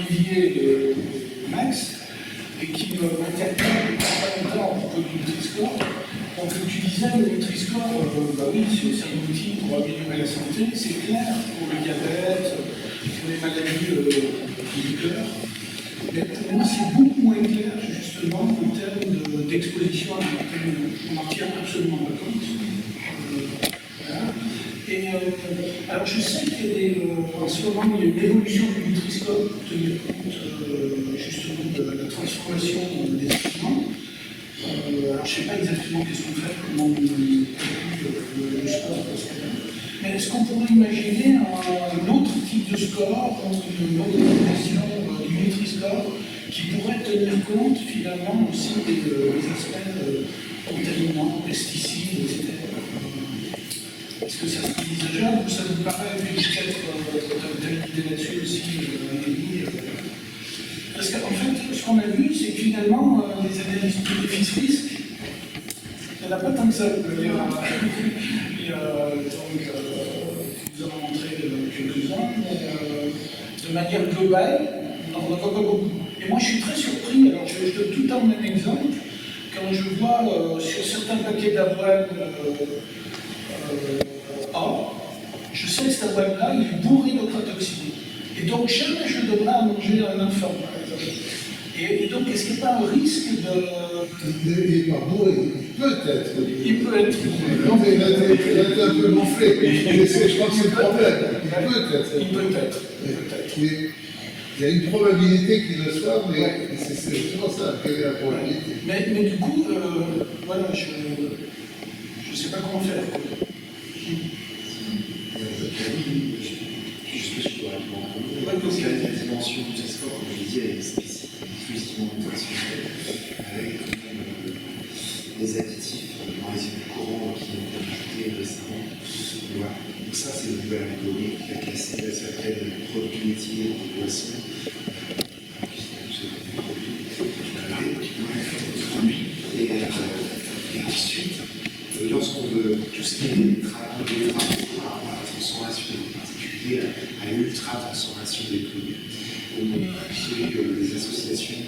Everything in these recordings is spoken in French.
Olivier Max, et qui m'interpelle pas longtemps à propos du Nutri-Score. Donc, tu disais, le Nutri-Score, bah oui, c'est un outil pour améliorer la santé, c'est clair, pour le diabète, pour les maladies du cœur. Mais pour moi, c'est beaucoup moins clair, justement, en termes d'exposition à la vitamine. On n'en tient absolument pas compte. Voilà. Et alors, je sais qu'en ce moment, il y a une évolution du Nutri-Score pour tenir compte, justement, de la transformation des aliments. Alors, je ne sais pas exactement qu'est-ce qu'on fait, comment on calcule le score. Mais est-ce qu'on pourrait imaginer un autre type de score, une autre version du Nutri-Score, qui pourrait tenir compte finalement aussi des aspects contaminants, pesticides, etc. Est-ce que ça serait envisageable ou ça vous paraît, puis peut-être tu as une idée là-dessus aussi, parce qu'en fait, ce qu'on a vu, c'est que finalement, les analyses de bénéfices-risques, il n'y en a pas tant que ça. Il y a donc, vous en montré quelques-uns, mais de manière globale, on n'en voit pas beaucoup. Et moi, je suis très surpris, alors je donne tout le temps le même exemple, quand je vois sur certains paquets d'avoine je sais que cette avoine-là, il est bourré d'ochratoxine. Et donc, jamais je devrais à manger un enfant, par exemple. Et donc, est-ce qu'il n'y a pas un risque de... Il n'est pas bourré, peut-être. Il peut être. Non, mais là, t'es un peu gonflé. Je crois que c'est le problème. Peut-être. Il peut être. Mais il y a une probabilité qu'il le soit, mais c'est justement ça. Quelle est la probabilité? Mais du coup, voilà, je ne sais pas comment faire. Juste que je dois répondre. Parce que la dimension du score, comme je disais, elle est spécifique, exclusivement nutritionnelle, avec des additifs dans les huiles courantes qui ont été ajoutés récemment. Voilà. Donc ça, c'est une nouvelle algorithme qui a classé certaines produits laitiers ou boissons. Et ensuite, lorsqu'on veut tout ce qui est travail par rapport à la transformation, en particulier à l'ultra-transformation des produits, on a créé des associations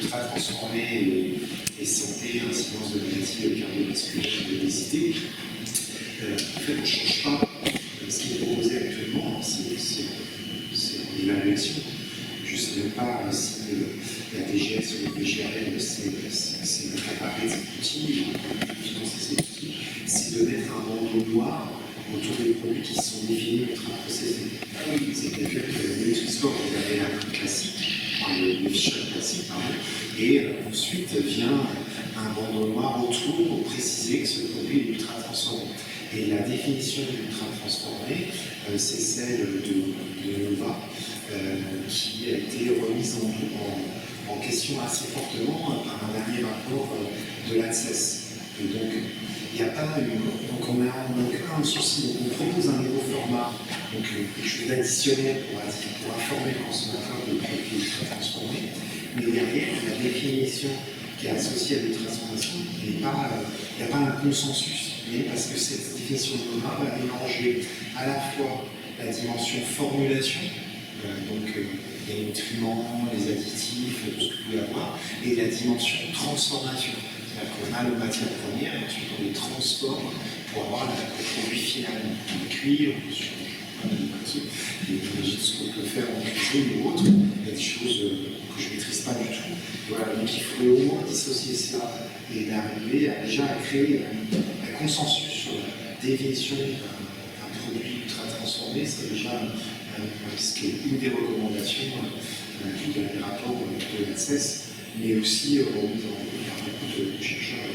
ultra transformées et santé, incidence de maladies cardiovasculaires et d'obésité. En fait, on ne change pas. Ce qui est proposé actuellement, c'est en évaluation. Je ne sais même pas si la DGS ou le BGRL s'est accaparé de cet outil, financer cet outil, c'est de mettre un bandeau noir autour des produits qui sont définis ultra-processés. C'est-à-dire que le Nutri-Score, vous avez la classique, le fichier classique, et ensuite vient un bandeau noir autour pour préciser que ce produit est ultra-transformé. Et la définition d'ultra-transformé, c'est celle de Nova, qui a été remise en question assez fortement par un dernier rapport de l'ANSES. Et donc, il n'y a pas donc on a aucun souci. Donc, on propose un nouveau format, donc quelque chose d'additionnel pour informer le consommateur de produits ultra-transformés. Mais derrière, la définition qui est associée à l'ultra-transformation, il n'y a pas un consensus. Parce que cette définition de Nova va mélanger à la fois la dimension formulation, donc les nutriments, les additifs, tout ce que vous pouvez avoir, et la dimension transformation. C'est-à-dire qu'on a les matières premières, et ensuite on les transforme pour avoir le produit final, le cuir, ce qu'on peut faire en cuisine ou autre. Il y a des choses que je ne maîtrise pas du tout. Voilà, donc il faut au moins dissocier ça et d'arriver déjà à créer un consensus sur la définition d'un produit ultra transformé. C'est déjà ce qui est une des recommandations du dernier rapport de l'ANSES, mais aussi remis par beaucoup de chercheurs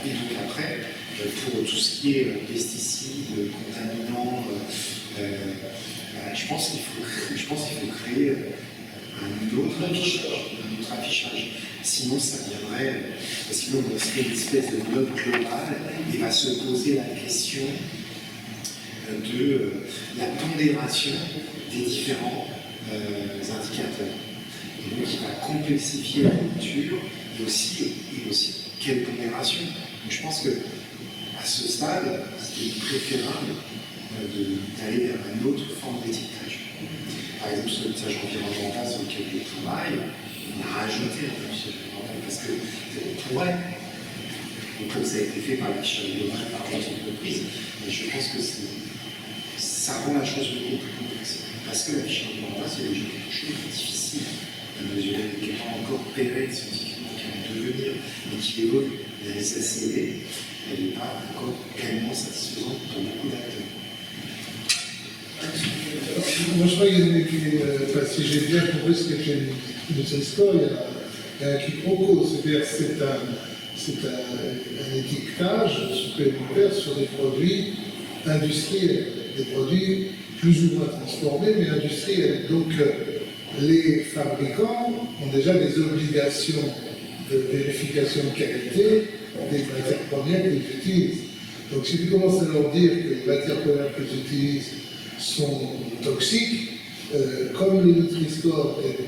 et donc après, pour tout ce qui est pesticides, contaminants, je pense qu'il faut créer un autre affichage. Sinon, ça viendrait, sinon on serait une espèce de bloc global et va se poser la question de la pondération des différents indicateurs. Et donc, il va complexifier la lecture et aussi quelle pondération. Donc, je pense qu'à ce stade, c'est préférable d'aller vers une autre forme d'étiquetage. par exemple, sur le message environnemental sur lequel je travaille, on a rajouté un affichage environnemental parce qu'on pourrait, donc comme ça a été fait par l'affichage global par d'autres entreprises, mais je pense que ça rend la chose beaucoup plus complexe. Parce que l'affichage environnemental, c'est déjà quelque chose de difficile à mesurer, qui n'est pas encore pérenne scientifiquement, qui va devenir et qui évolue. La SACD, elle n'est pas encore pleinement satisfaisante pour beaucoup d'acteurs. Moi, je crois si j'ai bien compris ce que j'ai dit de ce score, il y a un quiproquo, c'est-à-dire c'est un étiquetage supplémentaire sur des produits industriels, des produits plus ou moins transformés, mais industriels. Donc, les fabricants ont déjà des obligations de vérification de qualité des matières premières qu'ils utilisent. Donc, si tu commences à leur dire que les matières premières qu'ils utilisent sont toxiques, comme le Nutri-Score est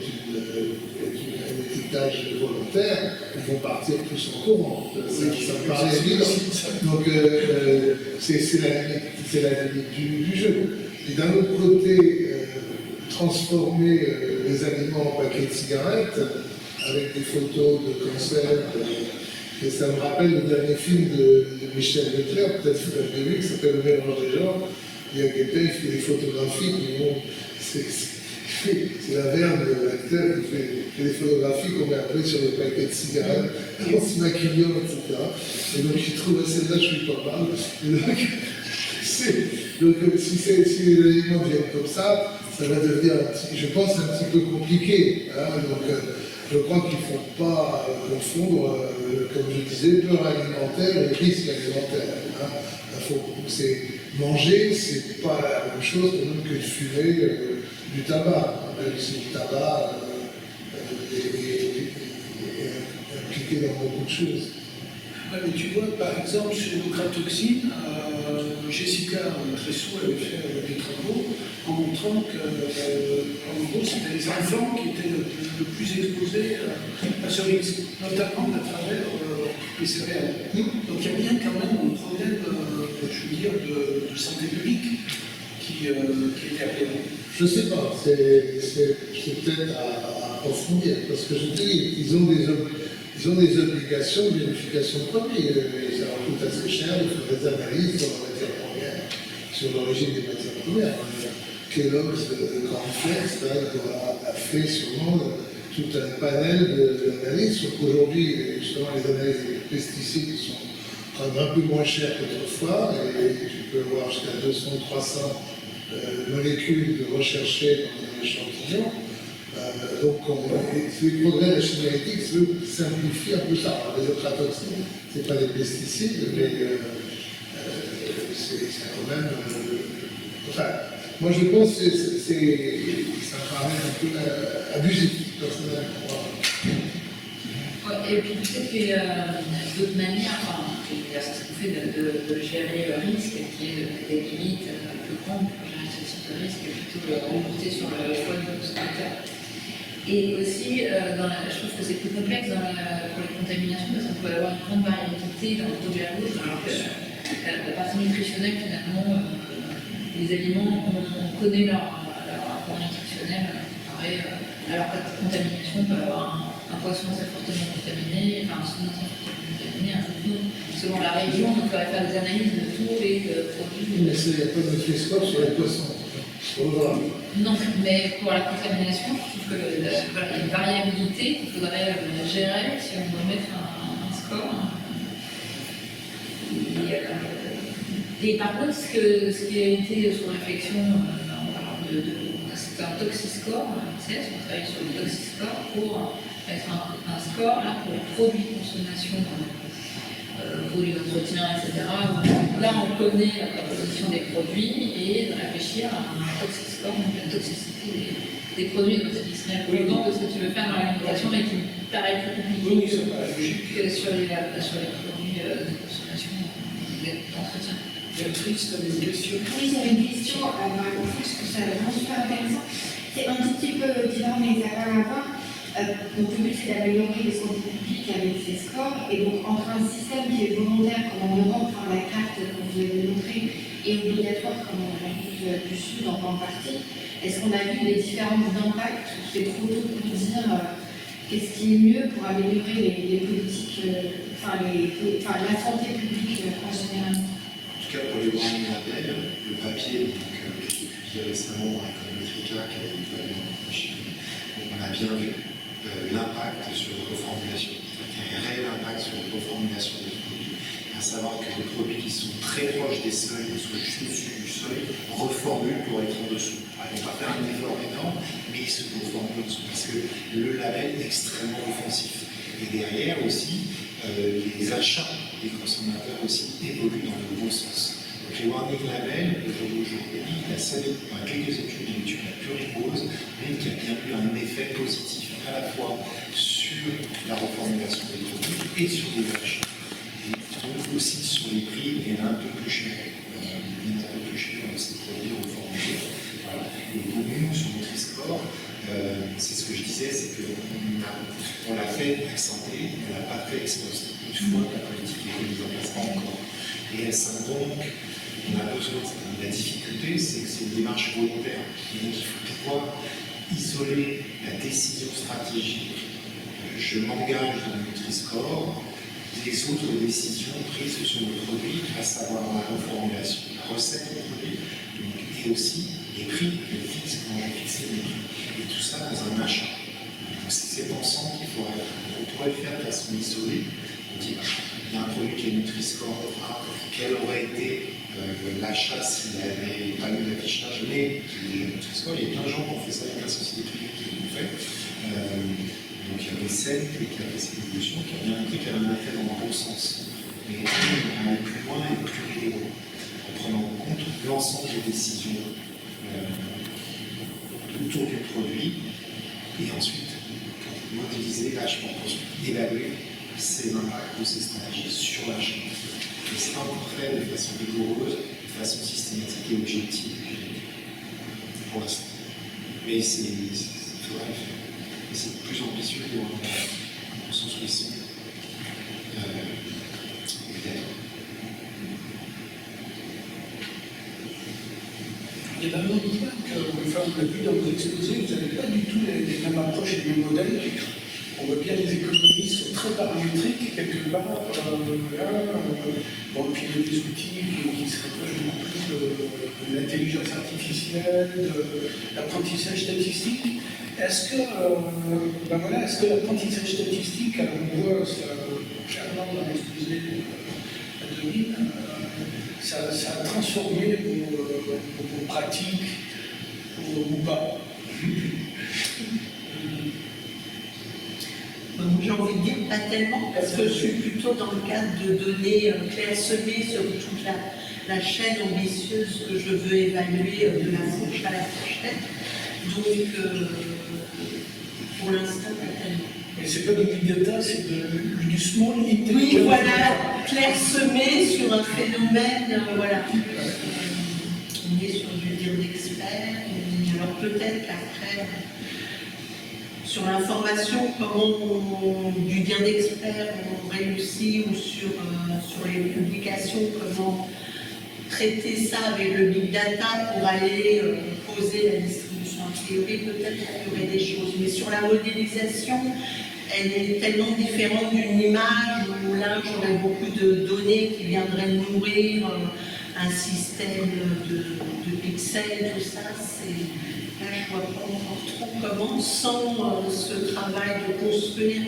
un étiquetage volontaire, ils vont partir tous en courant. Ça me paraît évident. Donc, c'est la limite du jeu. Et d'un autre côté, transformer les aliments en paquets de cigarettes avec des photos de cancer. Et ça me rappelle le dernier film de Michel Leclerc, peut-être que vous l'avez vu, qui s'appelle Le mélange des genres. Il y a quelqu'un qui fait des photographies, mais bon, c'est la verbe de l'acteur qui fait des photographies qu'on met après sur le paquet de cigarettes, en se maquillant, etc. Et donc il trouve celle-là, je suis pas mal. Donc si les aliments viennent comme ça va devenir, je pense, un petit peu compliqué. Hein, donc je crois qu'il ne faut pas confondre, comme je disais, peur alimentaire et risque alimentaire. Hein. Manger, c'est pas la même chose que de fumer du tabac. C'est du tabac impliqué dans beaucoup de choses. Ouais, mais tu vois, par exemple, sur l'ochratoxine, Jessica Tressou avait fait des travaux en montrant que, en gros, c'était les enfants qui étaient le plus exposés à ce risque, notamment à travers les céréales. Donc il y a bien quand même un problème, je veux dire, de santé publique qui est appelé. Je ne sais pas, c'est peut-être à approfondir, parce que je dis, ils ont des obligations de vérification de produits, et ça leur coûte assez cher de faire des analyses sur la matière première, sur l'origine des matières premières. Kellogg's Cornflakes a fait sûrement tout un panel d'analyses, sauf qu'aujourd'hui, justement, les analyses des pesticides sont un peu moins chères qu'autrefois, et tu peux avoir jusqu'à 200 ou 300 molécules de rechercher dans un échantillon. Donc, les progrès de la chimie génétique simplifient un peu ça. Alors, les ochratoxines, ce n'est pas des pesticides, mais c'est quand même. Enfin, moi je pense que ça paraît un peu abusif, personnellement. Ouais, et puis peut-être qu'il y a d'autres manières, c'est ce qu'on fait de gérer le risque, qui est des limites plus grandes pour gérer ce type de risque, et plutôt le remonter sur le choix du consommateur. Et aussi, je trouve que c'est plus complexe pour les contaminations, parce qu'on peut avoir une grande variabilité dans le taux de la route, alors que la partie nutritionnelle, finalement, les aliments, on connaît leur rapport nutritionnel, alors que la contamination peut avoir un poisson très fortement contaminé, enfin un saumon très fortement contaminé, un jambon. Selon la région, on pourrait faire des analyses de tous les produits. Mais il n'y a pas de Nutri-Score sur les poissons. Non, mais pour la contamination, je trouve qu'il y a une variabilité qu'il faudrait gérer si on doit mettre un score. Et par contre, ce qui a été sous réflexion, c'est un toxiscore, on travaille sur le toxiscore pour mettre un score là, pour les produits de consommation, produits d'entretien, etc. Là, on connaît la composition des produits et de réfléchir à un toxiscore, donc la toxicité des produits. Donc, ce qui serait important de ce que tu veux faire dans l'alimentation, mais qui me paraît plus compliqué que sur les produits de consommation d'entretien. Béatrice, tu avais une question? Oui, j'avais une question. Je trouve ça vraiment super intéressant. C'est un tout petit peu différent, mais ça va avoir. Donc, le but, c'est d'améliorer les santé publiques avec ces scores. Et donc, entre un système qui est volontaire, comme en Europe, enfin, la carte, comme vous l'avez montré, et obligatoire, comme en Amérique du Sud, en grande partie, Est-ce qu'on a vu les différences d'impact? C'est trop tôt pour dire qu'est-ce qui est mieux pour améliorer les politiques, la santé publique en général. En tout cas, pour les warning labels, le papier qui a été publié récemment dans Econometrica, qui a été évalué en Chine, on a bien vu l'impact sur les reformulations. Il y a un réel impact sur les reformulations des produits. À savoir que les produits qui sont très proches des seuils, qui sont juste au-dessus du seuil, reformulent pour être en dessous. Ils ne vont pas faire un effort énorme, mais ils se reformulent en dessous. Parce que le label est extrêmement offensif. Et derrière aussi, les achats des consommateurs aussi évoluent dans le bon sens. Donc les warning labels, aujourd'hui, quelques études, une étude la plus rigoureuse, mais qui a bien eu un effet positif à la fois sur la reformulation des produits et sur les achats. Et donc aussi sur les prix, il y en a un peu plus cher. Il y en a un peu plus cher dans ces produits reformulés. Voilà. Et donc nous, sur Nutri-Score, c'est ce que je disais, c'est qu'on l'a fait ex-ante, on ne l'a pas fait ex-post. Une fois que la politique est mise en place, pas encore. Et donc, on a besoin, la difficulté, c'est que c'est une démarche volontaire. Et donc, il faut pouvoir isoler la décision stratégique. Je m'engage dans le Nutri-Score des autres décisions prises sur le produit, à savoir la reformulation, la recette du produit, et aussi les prix, comment on fixe les prix. Et tout ça dans un achat. Donc, c'est ensemble qu'il faudrait. On pourrait le faire de façon isolée. On dit, il y a un produit qui est Nutri-Score, quel aurait été l'achat s'il n'avait pas eu l'affichage, mais Nutri-Score, il y a plein de gens qui ont fait ça, il y a plein de sociétés privées qui l'ont fait. Donc il y avait celle qui a fait cette évolution, qui a bien montré qu'elle avait un effet dans le bon sens. Mais on allait plus loin et plus rigoureux, en prenant en compte l'ensemble des décisions autour du produit, et ensuite, pour modéliser l'achat, pour évaluer ses impacts ou ses stratégies sur l'achat. Et c'est pas encore fait de façon rigoureuse, de façon systématique et objective pour l'instant. Mais il faudra le faire. Et c'est plus ambitieux pour un sens où ils sont. Peut-être. Il y a d'abord dit que, enfin, on l'a vu dans vos exposés, vous n'avez pas du tout les mêmes approches et les mêmes modèles. On voit bien les économies sont très paramétriques, quelque part. Bon, puis il y a des outils qui se rapprochent beaucoup plus de l'intelligence artificielle, de l'apprentissage statistique. Est-ce que, est-ce que l'apprentissage statistique, alors on voit ça clairement dans l'exposé à 2000, ça a transformé vos pratiques ou pas? J'ai envie de dire pas tellement, parce que je suis plutôt dans le cadre de données clairsemées sur toute la chaîne ambitieuse que je veux évaluer de la fourche à la fourchette. Donc, pour l'instant, pas tellement. Mais c'est pas du big data, c'est du small intelligence. Oui, voilà, clairsemé sur un phénomène, voilà. On est sur du dire d'expert, alors peut-être qu'après, sur l'information, comment du bien d'expert on réussit, ou sur les publications, comment traiter ça avec le big data pour aller poser la distribution. En théorie, peut-être qu'il y aurait des choses, mais sur la modélisation, elle est tellement différente d'une image où là j'aurais beaucoup de données qui viendraient nourrir un système de pixels, tout ça. Là, je ne vois pas encore trop comment, sans ce travail de construire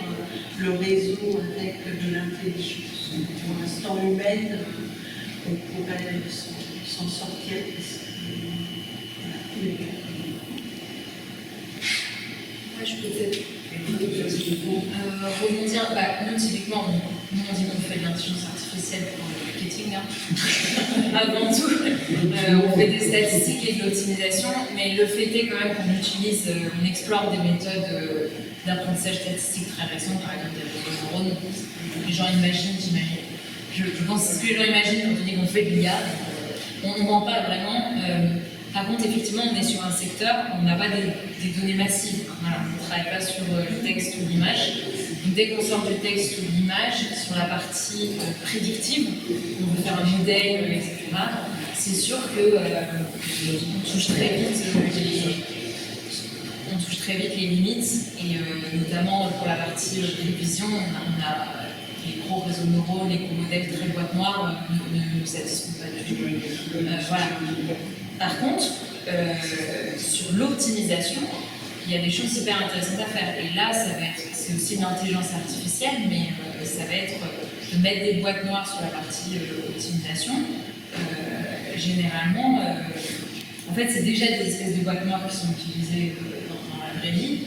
le réseau avec de l'intelligence. Pour l'instant humaine, on pourrait s'en sortir. Moi, je peux peut-être rebondir. Nous, typiquement, on dit qu'on fait de l'intelligence artificielle pour le marketing. Avant tout, on fait des statistiques et de l'optimisation, mais le fait est quand même qu'on explore des méthodes d'apprentissage statistique très récentes, par exemple des réseaux de neurones. Les gens imaginent, je pense que c'est ce que les gens imaginent quand on dit qu'on fait de l'IA. On ne ment pas vraiment. Par contre, effectivement, on est sur un secteur où on n'a pas des données massives. Voilà, on ne travaille pas sur le texte ou l'image. Donc, dès qu'on sort du texte ou de l'image, sur la partie prédictive, on veut faire un modèle, etc., c'est sûr que on touche très vite les limites, et notamment pour la partie télévision, on a les gros réseaux neuraux, les gros modèles très boîte noire ne satisfont pas du tout. Voilà. Par contre, sur l'optimisation, il y a des choses super intéressantes à faire. Et là, c'est aussi de l'intelligence artificielle, mais ça va être de mettre des boîtes noires sur la partie optimisation. Généralement, en fait, c'est déjà des espèces de boîtes noires qui sont utilisées dans la vraie vie.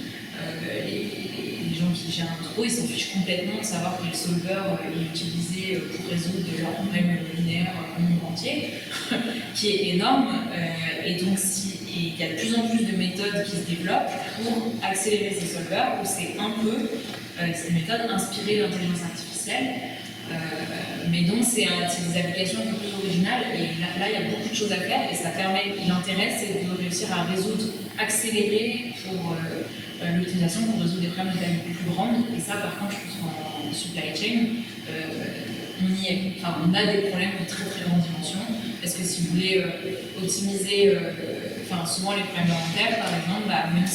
Les gens qui gèrent un trou, ils s'en fichent complètement de savoir quel solver est utilisé pour résoudre leur problème linéaire au monde entier, qui est énorme. Et donc, il y a de plus en plus de méthodes qui se développent pour accélérer ces solvers, où c'est un peu des méthodes inspirées de l'intelligence artificielle. Mais donc, c'est des applications un peu plus originales, et là, il y a beaucoup de choses à faire, et ça permet, l'intérêt, c'est de réussir à résoudre, accélérer pour l'utilisation, pour résoudre des problèmes de taille plus grande, et ça, par contre, je pense qu'en supply chain, on y est. Enfin, on a des problèmes de très très grande dimension, parce que si vous voulez optimiser, souvent les problèmes d'inventaire, par exemple, même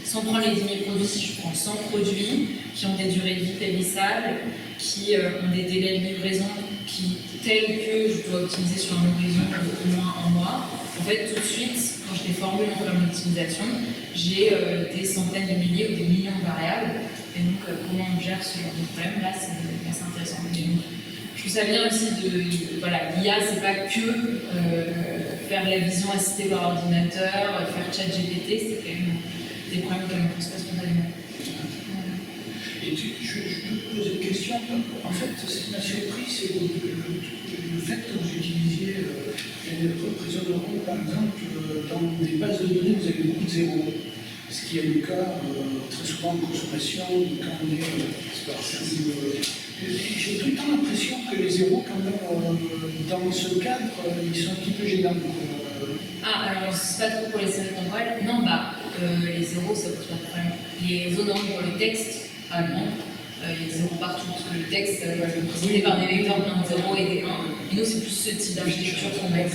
sans prendre les 10 000 produits, si je prends 100 produits qui ont des durées de vie périssables, qui ont des délais de livraison tels que je dois optimiser sur un horizon d'au moins 1 mois, en fait, tout de suite, quand je déformule mon problème d'optimisation, j'ai des centaines de milliers ou des millions de variables. Et donc, comment on gère ce genre de problème, là, c'est intéressant. Et donc, je trouve ça bien aussi l'IA, c'est pas que faire la vision assistée par ordinateur, faire chat GPT, c'est quand même des problèmes qu'on ne pose pas spontanément. Et je peux te poser une question. En fait, ce qui m'a surpris, c'est le fait que vous utilisiez les réseaux neuraux, par exemple, dans des bases de données, vous avez beaucoup de zéros. Ce qui est le cas très souvent en consommation, quand on est. J'ai tout le temps l'impression que les zéros, quand même, dans ce cadre, ils sont un petit peu gênants. Alors, c'est pas trop pour les séries temporelles. Non, les zéros, ça pose pas de problème. Les zones orange pour le texte, par exemple, il y a des zéros partout, parce que le texte est présenté par des vecteurs plein de zéros et des 1. Et nous, c'est plus ce type d'architecture qu'on met.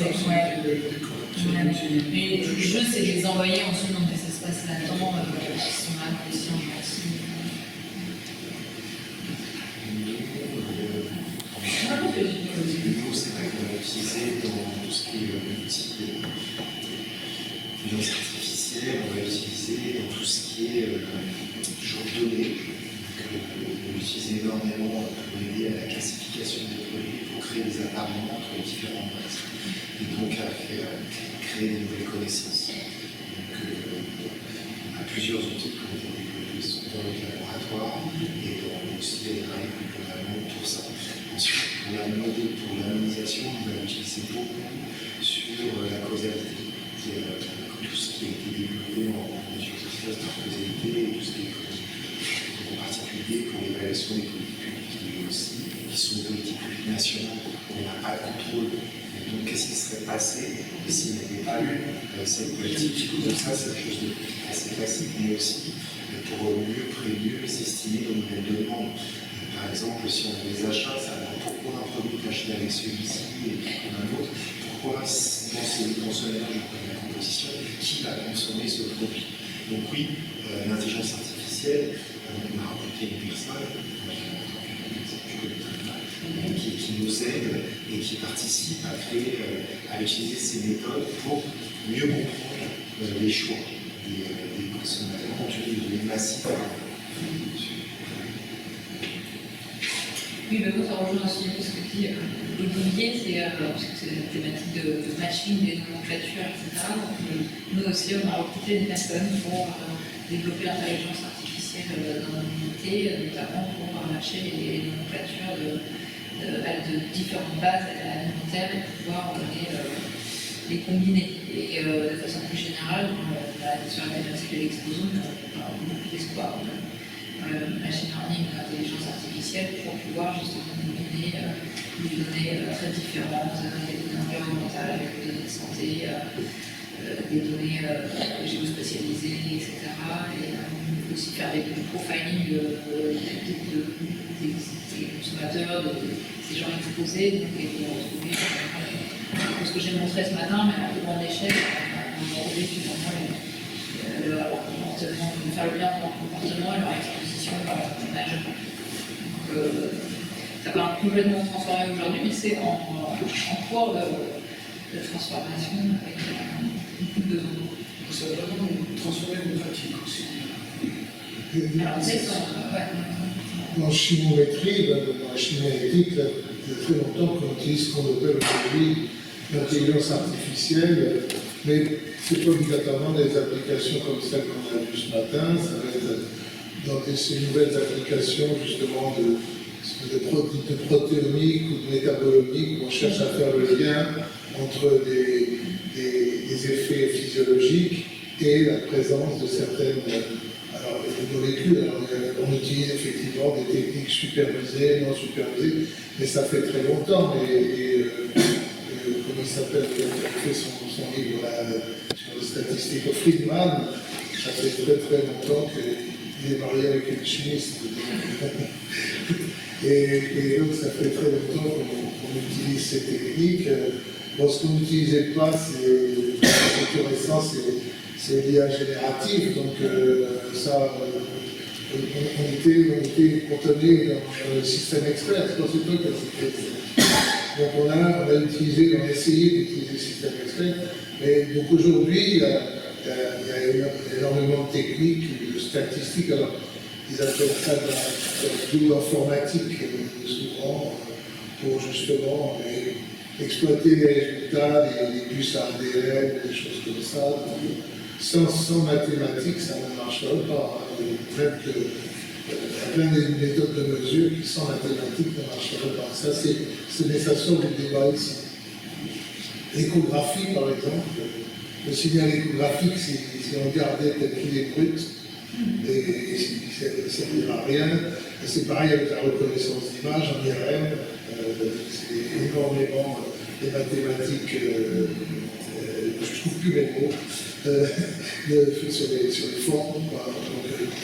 Mais le jeu, c'est de les envoyer ensuite dans des espaces latents qui sont là aussi en partie. Nous, c'est vrai qu'on a utilisé dans tout ce qui est outil d'intelligence artificielle, on va utiliser dans tout ce qui est genre données. On l'utilise énormément pour aider à la classification des produits, pour créer des appareillements entre les différentes bases. Et donc à créer des nouvelles connaissances. Donc on a plusieurs outils qui ont été développés dans le laboratoire et dans aussi des règles globalement pour ça. Ensuite, pour l'anonymisation, on va l'utiliser beaucoup sur la causalité, tout ce qui a été développé en mesure efficace de causalité et tout ce qui est en particulier pour l'évaluation des politiques publiques aussi, qui sont des politiques publiques nationales, on n'a pas de contrôle. Donc, qu'est-ce qui serait passé s'il n'y avait pas eu cette politique? Donc, ça, c'est quelque chose d'assez classique, mais aussi pour mieux prévenir, estimer nos nouvelles demandes. Par exemple, si on a des achats, pourquoi un produit est acheté avec celui-ci et un autre? Pourquoi dans ce mélange de la composition, qui va consommer ce produit? Donc oui, l'intelligence artificielle, on a rencontré une personne, qui nous aide et qui participe à utiliser ces méthodes pour mieux comprendre les choix des consommateurs compte tenu de données massives. Oui, moi, ça rejoint aussi ce que dit Olivier, parce que c'est la thématique de matching, des nomenclatures, etc. Donc, nous aussi, on a recruté des personnes pour développer l'intelligence artificielle dans notre unité, notamment pour matcher les nomenclatures de différentes bases alimentaires et pouvoir les combiner. Et de façon plus générale, sur la thématique de l'exposome, on a beaucoup d'espoir. Machine learning, l'intelligence artificielle, pour pouvoir justement combiner des données très différentes, des données environnementales avec des données de santé, des données géospatialisées, etc. Et aussi faire des profiling des consommateurs, des gens exposés, donc, et de retrouver ce que j'ai montré ce matin, mais à plus grande échelle, aujourd'hui finalement leur comportement, faire le lien entre leur comportement et leur exposition dans l'âge. Ça paraît complètement transformé aujourd'hui, mais c'est en cours de transformation avec beaucoup de besoins. Ça va vraiment transformer nos pratiques aussi. Alors, En chimiométrie, dans la chimiométrie, il y a très longtemps qu'on utilise ce qu'on appelle aujourd'hui l'intelligence artificielle, mais ce n'est pas obligatoirement des applications comme celles qu'on a vues ce matin, ça va être dans ces nouvelles applications justement de protéomique ou de métabolomique, où on cherche à faire le lien entre des effets physiologiques et la présence de certaines molécules. Alors, on utilise effectivement des techniques supervisées, non supervisées, mais ça fait très longtemps. Comment il s'appelle, il a fait son livre là, sur les statistiques, Friedman, ça fait très très longtemps qu'il est marié avec une chimiste. Et donc ça fait très longtemps qu'on utilise ces techniques. Bon, ce qu'on n'utilisait pas, c'est tout récent, c'est l'IA générative, donc ça, on était contenus dans le système expert, c'est pas ce truc qui a cité. Donc on a essayé d'utiliser le système expert, mais donc aujourd'hui, il y a énormément de techniques, de statistiques, alors ils appellent ça de la bioinformatique, souvent, pour justement exploiter les résultats, les puces ADN, des choses comme ça. Sans mathématiques, ça ne marcherait pas. Il y a plein de méthodes de mesure qui, sans mathématiques, ne marcheraient pas. Ça, c'est ça sort du débat ici. L'échographie, par exemple, le signal échographique, si on regardait tel qu'il est brut, et ça ne dira rien. C'est pareil avec la reconnaissance d'image en IRM, c'est énormément des mathématiques, je ne trouve plus mes mots, sur les formes. Donc,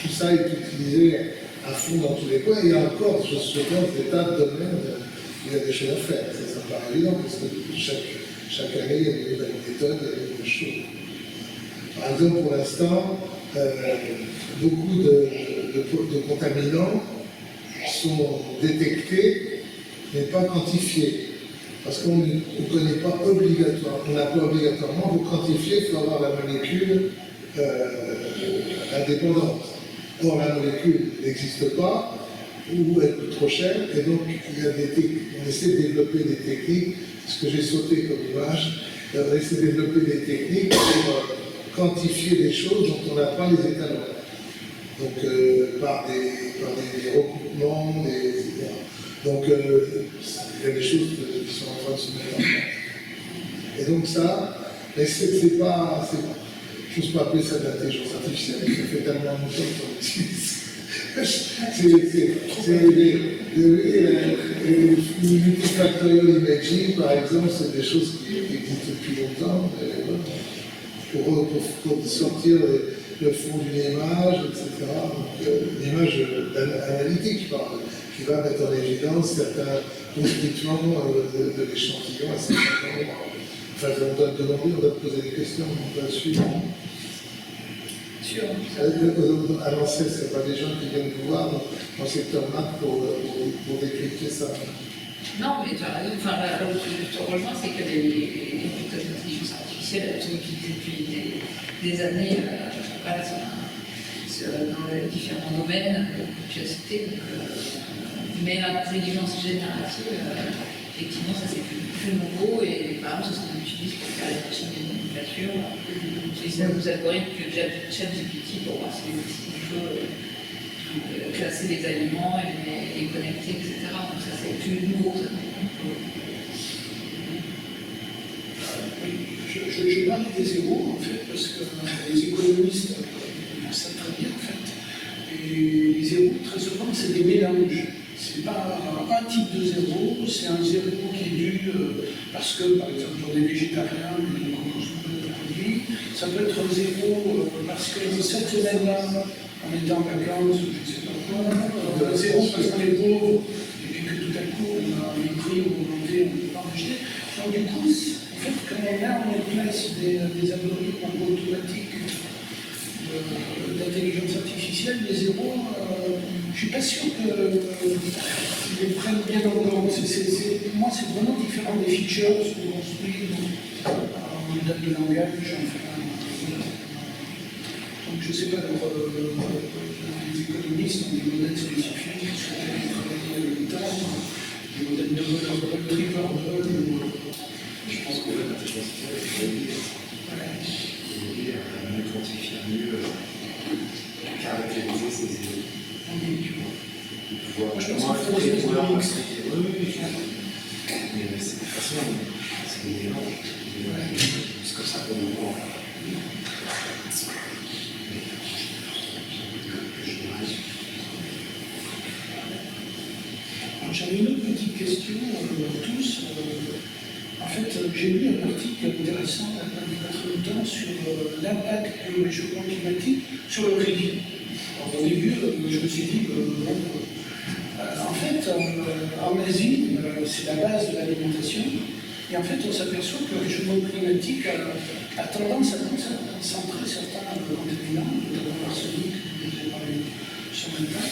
tout ça est utilisé à fond dans tous les coins. Et il y a encore, je pense, des tas de domaines où il y a des choses à faire. Ça paraît évident parce que chaque année, il y a des nouvelles méthodes, il y a des nouvelles choses. Par exemple, pour l'instant, beaucoup de contaminants sont détectés, mais pas quantifiés. Parce qu'on ne connaît pas obligatoirement, on n'a pas obligatoirement, pour quantifier, il faut avoir la molécule indépendante. Or, la molécule n'existe pas, ou elle coûte trop cher, et donc on essaie de développer des techniques, ce que j'ai sauté comme image, on essaie de développer des techniques pour quantifier des choses dont on n'a pas les étalons. Donc, par des recoupements, etc. Donc, il y a des choses qui sont en train de se mettre en place. Et donc ça, mais c'est pas, je n'ose pas appeler ça de l'intelligence artificielle, ça fait tellement longtemps qu'on utilise. C'est le multifactorial imaging, par exemple, c'est des choses qui existent depuis longtemps. Pour sortir le fond d'une image, etc. Une image analytique, qui va mettre en évidence certains constituants de l'échantillon à certains moments. Enfin, on doit te demander, on doit te poser des questions, on doit suivre. À l'ANSES, ce n'est pas des gens qui viennent vous voir dans le secteur maths pour décrypter ça. Non, mais tu as raison. Enfin, là où je te rejoins, c'est que les computers d'intelligence artificielle, elles sont utilisées depuis des années dans les différents domaines que tu as cités. Mais l'intelligence générative, effectivement, ça c'est plus nouveau. Et par exemple, c'est ce qu'on utilise pour faire les machines de nomenclature. On utilise nos algorithmes que ChatGPT pour voir si on peut classer les aliments et les connecter, etc. Donc ça c'est plus nouveau. Je parle des zéros, en fait, parce que les économistes savent très bien, en fait. Et les zéros, très souvent, c'est des mélanges. C'est pas un type de zéro, c'est un zéro qui est dû parce que, par exemple, pour des végétariens, ils consomment de produits. Ça peut être un zéro parce que cette semaine-là, on était en vacances, je ne sais pas quoi. Un zéro parce qu'on est pauvre, et puis que tout à coup, les prix ont augmenté, on ne peut pas en acheter. Donc du coup, en fait, quand on met en place des algorithmes un peu automatiques d'intelligence artificielle, les zéros, je ne suis pas sûr qu'ils les prennent bien en compte. Pour moi, c'est vraiment différent des features qu'on construit en modèle de langage. Donc je ne sais pas, les économistes ont des modèles spécifiques qui sont travaillés avec le temps, des modèles de double, triple, Je pense qu'en fait, l'intelligence artificielle va aider à mieux quantifier, à mieux caractériser ces idées. Pouvoir je pense qu'il faut des oui, mais c'est de toute façon, c'est des mélanges. C'est comme ça qu'on le voit. J'avais une autre petite question tous. En fait, j'ai lu un article intéressant il y a pas très longtemps sur l'impact du réchauffement climatique sur le crédit. Au début, je me suis dit que, en fait, en Asie, c'est la base de l'alimentation. Et en fait, on s'aperçoit que le réchauffement climatique a tendance à concentrer certains contaminants, notamment l'arsenic, dont j'ai parlé ce matin.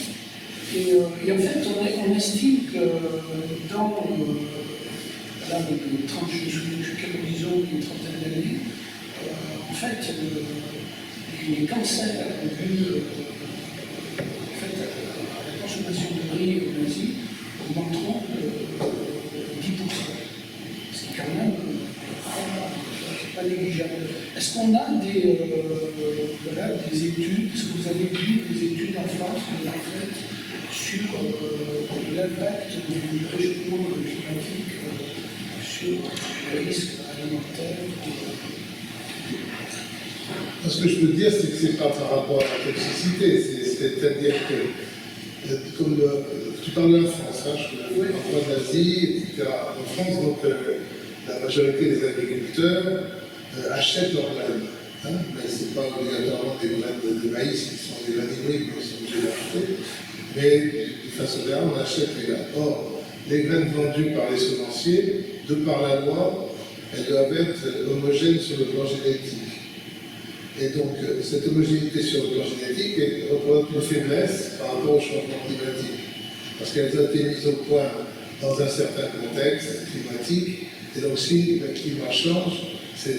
Et en fait, on estime que dans là, les tranches, je suis quel horizon, une trentaine d'années, en fait, les cancers dus en fait, à la consommation de riz en Asie augmenteront de 10%. C'est quand même pas négligeable. Est-ce qu'on a des études, est-ce que vous avez vu des études en France, sur l'impact du réchauffement climatique sur les risques alimentaires? Ce que je peux dire, c'est que ce n'est pas par rapport à la toxicité, c'est-à-dire que, comme tu parles de la France, hein, je parle d'Asie, etc. En France, donc, la majorité des agriculteurs achètent leurs graines. Hein, mais ce n'est pas obligatoirement des graines de maïs qui sont des graines hybrides, mais ils sont obligés d'acheter. Mais de façon générale, on achète les graines. Or, les graines vendues par les semenciers, de par la loi, elles doivent être homogènes sur le plan génétique. Et donc, cette homogénéité sur le plan génétique représente une faiblesse par rapport au changement climatique. Parce qu'elles ont été mises au point dans un certain contexte climatique. Et donc, si le climat change, ces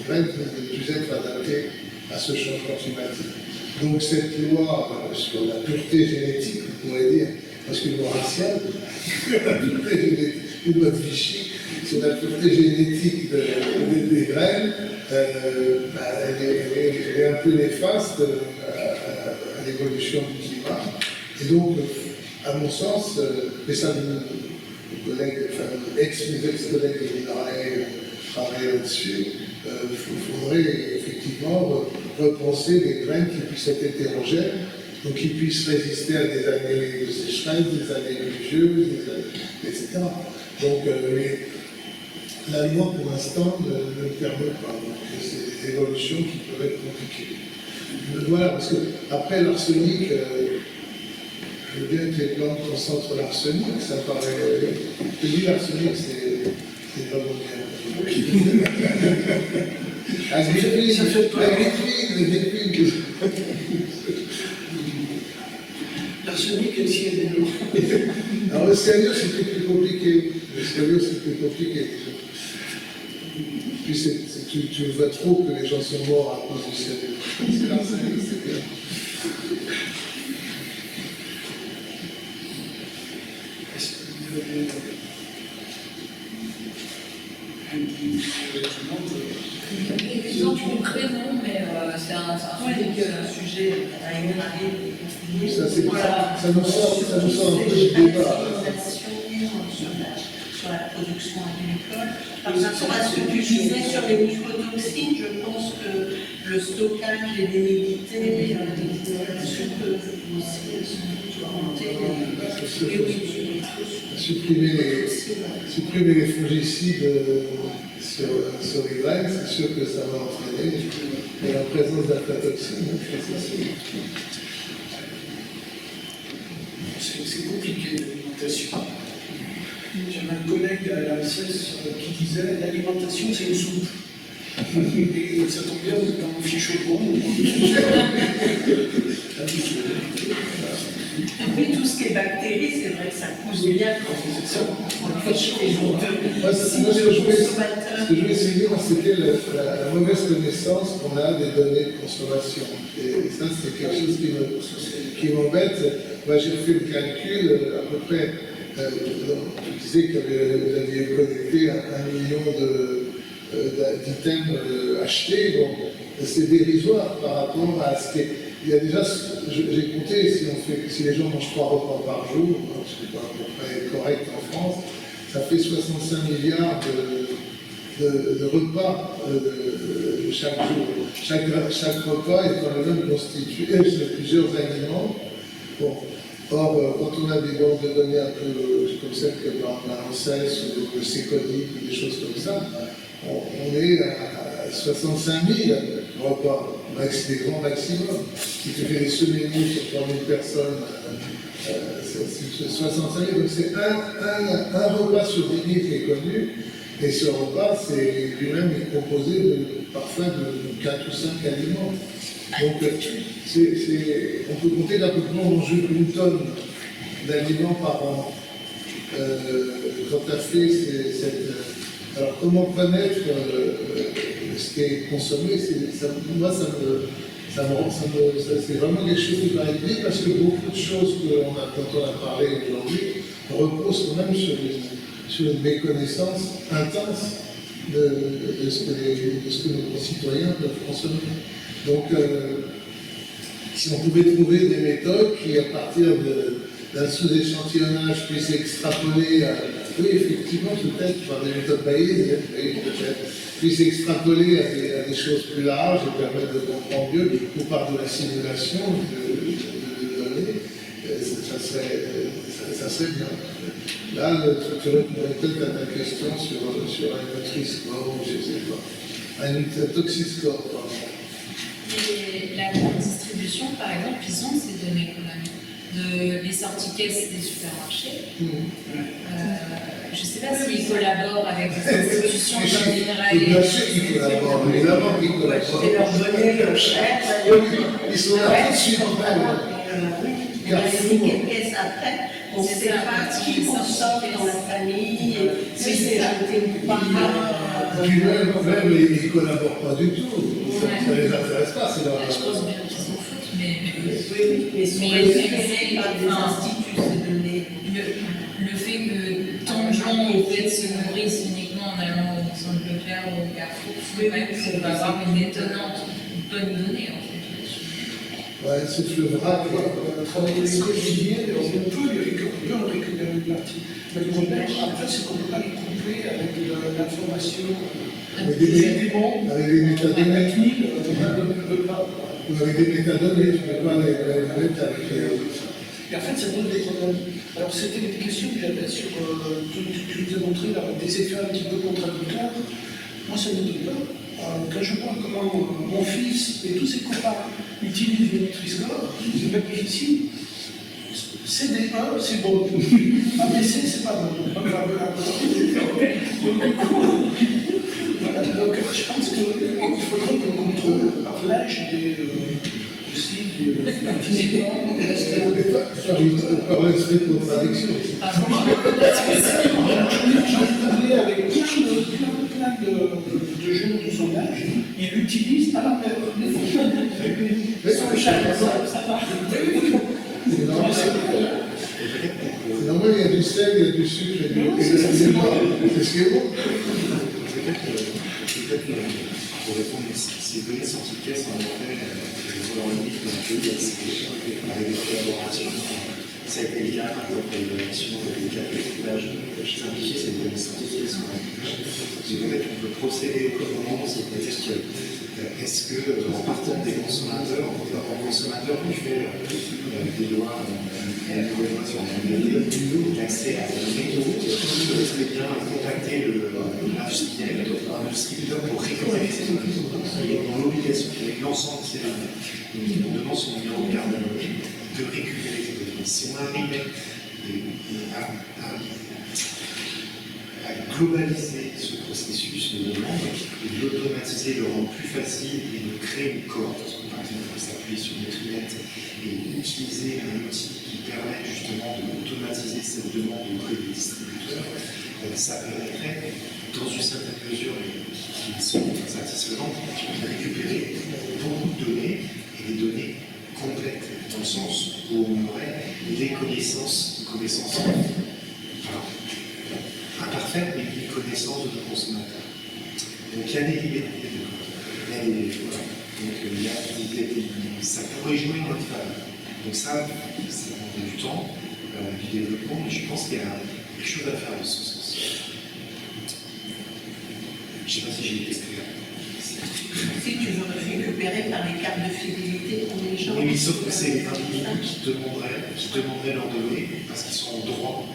graines ne peuvent plus être adaptées à ce changement climatique. Donc cette loi sur la pureté génétique, on pourrait dire, parce qu'une loi raciale, une loi de Vichy, sur la pureté génétique des graines, elle est un peu néfaste à l'évolution du climat. Et donc, à mon sens, mais ça, ex-collègue de Minerais travaille là-dessus, il faudrait effectivement repenser des graines qui puissent être hétérogènes, donc qui puissent résister à des années de sécheresse, des années pluvieuses, etc. Donc la loi pour l'instant ne le permet pas. Donc c'est des évolutions qui peuvent être compliquées. Voilà, parce que après l'arsenic, je veux bien que les plantes concentrent l'arsenic, ça paraît. Je dis l'arsenic, c'est vraiment bien. Ça fait peur. L'arsenic et le cyanure. Alors le cyanure, c'est plus compliqué. Puis tu vois trop que les gens sont morts à cause du cyanure. C'est l'arsenic, c'est bien. Est-ce que vous avez Exemple concret, non, mais c'est un sujet à énumérer. Ça nous sort un peu du débat. Sur la production agricole. Par rapport à ce que tu disais sur les mycotoxines, je pense que le stockage et l'humidité peut aussi augmenter supprimer les fongicides sur les graines, c'est sûr que ça va entraîner la présence d'aflatoxines. c'est compliqué l'alimentation. J'avais un collègue à la SS qui disait l'alimentation c'est une soupe. Et ça tombe bien, vous êtes dans mon fiche au bon. Mais tout ce qui est bactéries, c'est vrai que ça pousse bien quand C'est ça. on fait chez les gens. Moi, ce que je voulais essayer, c'était la mauvaise connaissance qu'on a des données de consommation. Et ça, c'est quelque chose qui m'embête. Moi, j'ai fait le calcul, à peu près, je disais que vous aviez connecté 1 million d'items achetés. Bon, c'est dérisoire par rapport à ce qui est. Il y a déjà, j'ai compté, si les gens mangent 3 repas par jour, ce qui est à peu près correct en France, ça fait 65 milliards de repas chaque jour. Chaque repas est quand même constitué de plusieurs aliments. Bon. Or, quand on a des banques de données un peu comme celle que par la ANSES ou le CECODIC ou des choses comme ça, on est à 65 000 repas, des grands maximum. Si tu fais des semaines sur 3 000 personnes, c'est 65 000, donc c'est un repas sur 10 000 qui est connu, et ce repas, c'est lui-même composé parfois de 4 ou 5 aliments. Donc, on peut compter d'à peu près, on mange 1 tonne d'aliments par an. Quand tu as fait cette. Alors, comment connaître ce qui est consommé, moi, c'est vraiment quelque chose qui m'a aidé parce que beaucoup de choses dont on a parlé aujourd'hui reposent quand même sur une méconnaissance intense de ce que nos concitoyens peuvent consommer. Donc, si on pouvait trouver des méthodes qui, à partir d'un sous-échantillonnage, puissent extrapoler à. Oui, effectivement, peut-être par des méthodes bayésiennes, peut-être, puissent extrapoler à des choses plus larges et permettre de comprendre mieux, ou par de la simulation de données, ça serait bien. Là, tu répondrais peut-être à ta question sur un Nutri-Score, je ne sais pas. Un Toxiscore, pardon. Et la grande distribution, par exemple, ils ont ces données quand même. Les sorties caisses des supermarchés. Je ne sais pas s'ils collaborent avec des institutions comme Mineral. Bien sûr qu'ils collaborent, évidemment qu'ils collaborent. C'est leur donner cher. Ils sont là tout de suite. Il y a quelques caisses après, on ne sait pas qui consomme dans la famille, si c'est jeté ou pas. Puis même, ils ne collaborent pas du tout. Ça ne les intéresse pas, c'est leur. Je pense bien qu'ils s'en foutent, mais Mais sont récupérés par des instituts, ces données. le fait que tant de gens en fait, se nourrissent uniquement en allant au centre Leclerc ou au Carrefour, c'est va avoir une étonnante bonne donnée en fait. Ouais, c'est le vrac. Travailler les quotidiens, on peut en récupérer une partie. Mais le problème, après, c'est qu'on ne peut pas les coupler avec l'information. Avec des métadonnées. Avec l'île, on ne peut pas. Ou avec des métadonnées, tu ne peux pas les mettre avec les. Et en fait, ça donne des problèmes. Alors, c'était des questions que j'avais sur. Tu nous as montré là, des effets un petit peu contradictoires. Moi, ça ne me donne pas. Quand je vois comment mon fils et tous ses copains utilisent le Nutri-Score, c'est pas difficile. CD1, c'est bon. ABC, c'est pas bon. Donc, je pense qu'il faudrait qu'on contrôle par l'âge aussi des participants. Par l'esprit de contradiction. J'en ai parlé avec plein de jeunes de son âge, ils l'utilisent à la mer. Ça va. C'est normal, il y a du sel, il y a du sucre, et c'est ce qui est bon. Peut-être pour répondre à ces données sorties de caisse, en effet, dans le livre d'un pays avec des collaborations. Ça a été le cas, par exemple, pour l'évaluation des cas de l'âge simplifié, c'est des données sorties de caisse. On peut procéder comment, c'est-à-dire que est-ce qu'en partant des consommateurs, en consommateur qui fait des lois, sur l'accès à la donnée, il serait bien contacter l'industriel pour récupérer ces données. Il est dans l'obligation avec l'ensemble de ces données. Donc, il demande son numéro de carte d'identité. de récupérer des données. Si on arrivait à globaliser ce processus de demande, et de l'automatiser, de le rendre plus facile et de créer une cohorte, par exemple, on peut s'appuyer sur Netflix et utiliser un outil qui permet justement d'automatiser cette demande auprès des distributeurs, ça permettrait, dans une certaine mesure, qui sont satisfaisantes, de récupérer beaucoup de données et des données complètes, dans le sens où on aurait des connaissances imparfaites, mais des connaissances de nos consommateurs. Donc il y a des libertés de corps. Donc ça pourrait jouer notre faveur. Donc ça prend du temps, du développement, mais je pense qu'il y a quelque chose à faire de ce sens. Je ne sais pas si j'ai été clair. Si tu veux récupérer par les cartes de fidélité pour les gens. Oui, sauf que c'est les individus qui demanderaient leurs données parce qu'ils sont en droit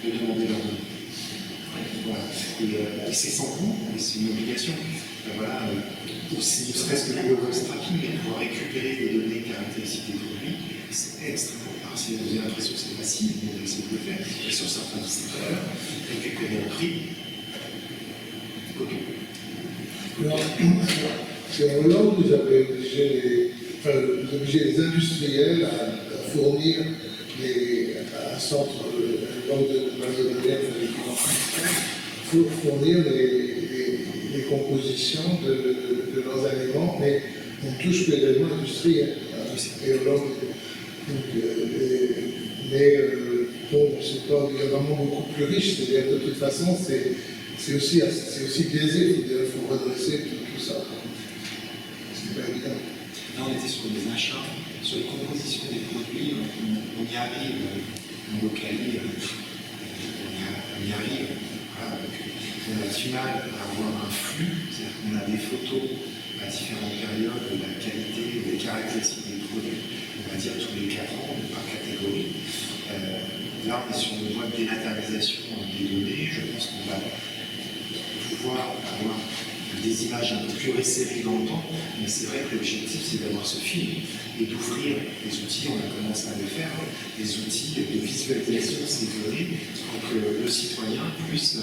de demander leurs données. Voilà. Et c'est sans coût, et c'est une obligation. Voilà, aussi, ne serait-ce que le box tracking, mais pouvoir récupérer des données caractéristiques des produits, c'est extrêmement rare. Si vous avez l'impression que c'est facile, vous essayez de le faire. Et sur certains distributeurs, récupérer un prix, Alors, c'est en Hollande, vous avez obligé les industriels à fournir un centre, un banque de base de données, pour fournir les compositions de leurs aliments, mais on touche que les aliments industriels. Et Hollande, bon, c'est pas, il y a vraiment beaucoup plus riche, c'est-à-dire de toute façon, c'est aussi biaisé, il faut redresser tout ça. C'est pas évident. Là, on était sur les achats, sur les compositions des produits, on y arrive, on localise, on y arrive. Voilà, on a du mal à avoir un flux, c'est-à-dire qu'on a des photos à différentes périodes de la qualité, des caractéristiques des produits, on va dire tous les 4 ans, par catégorie. Là, on est sur une voie de dénatalisation des données. Je pense qu'on va pouvoir avoir des images un peu plus resserrées dans le temps, mais c'est vrai que l'objectif, c'est d'avoir ce film et d'ouvrir les outils, on a commencé à le faire, des outils de visualisation de ces données pour que le citoyen puisse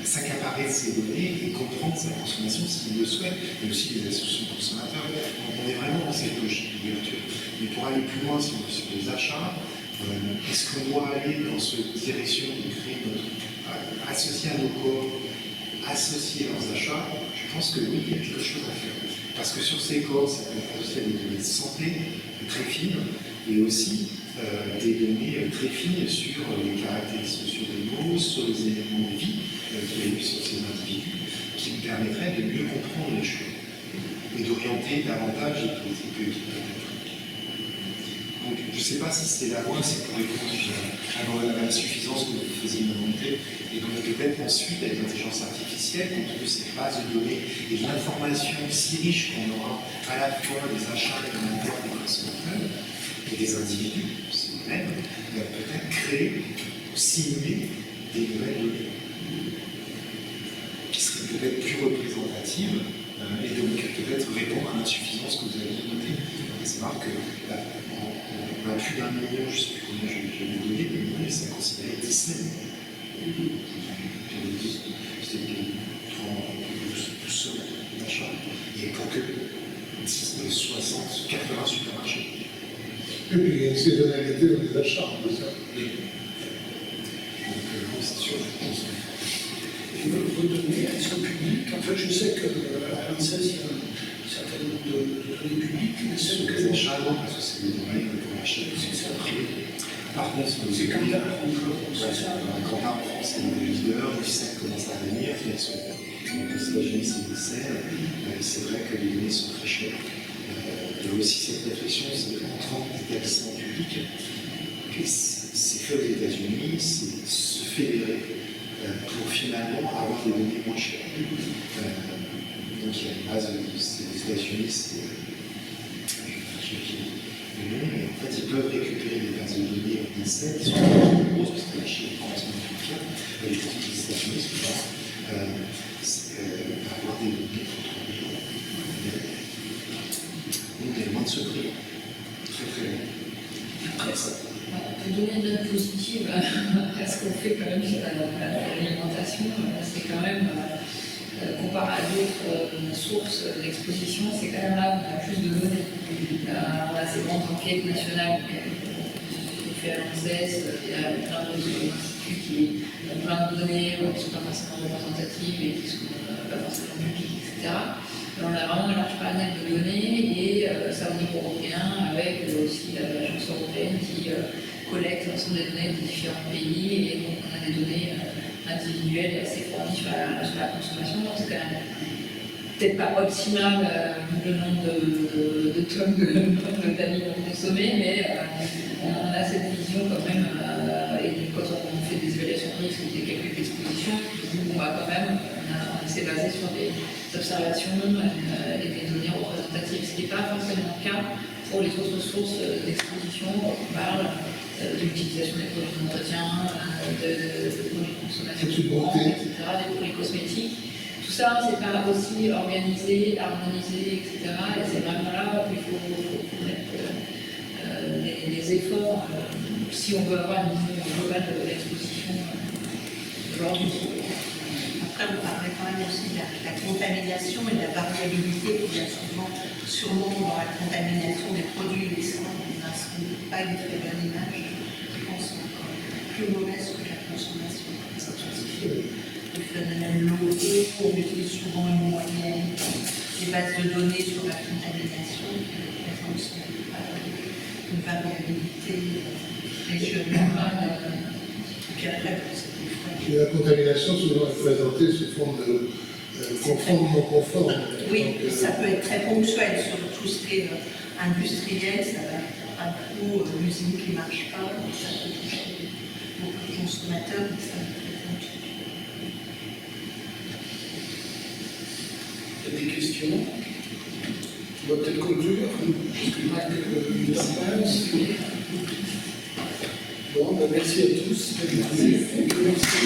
s'accaparer de ces données et comprendre sa consommation s'il le souhaite, mais aussi les associations de consommateurs. Donc on est vraiment dans cette logique d'ouverture. Mais pour aller plus loin sur les achats, est-ce qu'on doit aller dans cette direction de créer associer à nos corps, associer leurs achats? Je pense que oui, il y a quelque chose à faire. Parce que sur ces corps, ça peut être associé à des données de santé très fines et aussi des données très fines sur les caractéristiques sur les mots, sur les éléments de vie qu'il y a eu sur ces individus, qui nous permettraient de mieux comprendre les choses et d'orienter davantage les politiques publiques. Donc, je ne sais pas si c'est la voie, c'est pour répondre à la suffisance que vous faisiez me montrer. Et donc, peut-être ensuite, avec l'intelligence artificielle, compte tenu de ces bases de données et de l'information si riche qu'on aura à la fois des achats et des consommateurs et des individus, c'est eux-mêmes, peut-être créer ou simuler des nouvelles données qui seraient peut-être plus représentatives et donc peut-être répondre à l'insuffisance que vous avez notée. C'est marrant que on a plus d'1 million, je ne sais plus combien je vais vous donner, mais ça considérait 10 semaines. C'était 12 semaines d'achat. Et pour que 60, 80 supermarchés. Et puis il y a une saisonnalité dans les achats, on peut ça. Oui. Donc, c'est sûr, je pense. Et vos données, elles sont publiques. En fait, je sais qu'à l'ANSES, il y a un certain nombre de données publiques, mais celles que les achats, non, parce que c'est des données pour l'achat. c'est ça. Par contre, C'est quand même c'est ça. quand on apprend, c'est des leaders, ils savent comment ça va venir, ils sont aux États-Unis, c'est des serres, c'est vrai que les données sont très chères. Il y a aussi cette réflexion, c'est qu'entrant d'établissements publics, c'est fait aux États-Unis, c'est se fédérer pour finalement avoir des données moins chères. Donc il y a une base, c'est les États-Unis, c'est mais en fait, ils peuvent récupérer des bases de données en INSEE qui sont plus grosses, parce que la Chine est complètement plus fière, et les petits des États-Unis, avoir des données contre nous. Donc, de ce prix. Très très bien. Après ça. On peut donner une note positive à ce qu'on fait quand même sur l'alimentation. C'est quand même, comparé à d'autres sources d'exposition, c'est quand même là où on a plus de données. On a ces grandes enquêtes nationales qu'on fait à l'ANSES, il y a plein d'autres instituts qui ont plein de données qui ne sont pas forcément représentatives et qui ne sont pas forcément publiques, etc. On a vraiment un large panel de données et ça au niveau européen avec aussi l'agence européenne qui collecte l'ensemble des données de différents pays et donc on a des données individuelles assez fournies sur la consommation. Donc c'est quand même peut-être pas optimal le nombre de tonnes d'aliments consommés, mais on a cette vision quand même et quand on fait des évaluations de risque ou des calculs d'exposition, on va quand même, on s'est basé sur des observations et des données représentatives, ce qui n'est pas forcément le cas pour les autres sources d'exposition. On parle de l'utilisation des produits d'entretien, de produits de consommation courante, etc., des produits cosmétiques. Tout ça, c'est pas aussi organisé, harmonisé, etc. Et c'est vraiment là où il faut mettre les efforts si on veut avoir une vision globale de l'exposition aujourd'hui. Après, on parlait quand même aussi de la contamination et de la variabilité qu'il y a sûrement dans la contamination des produits laissant pas une très bonne image, je pense, encore plus mauvaise que la consommation. Ça justifie le phénomène local, on utilise souvent une moyenne, des bases de données sur la contamination qui représentent une variabilité régionale. Et puis après, c'est des frais. Et la contamination, souvent, est présentée sous forme de conforme ou non conforme. Oui, donc, ça peut être très ponctuel sur tout ce qui est industriel, ça va être un coup l'usine qui ne marche pas, ça peut toucher beaucoup de consommateurs, mais ça va être très ponctuel. Il y a des questions? On va peut-être conclure, parce qu'il manque une passe. Bon, ben merci à tous. Merci.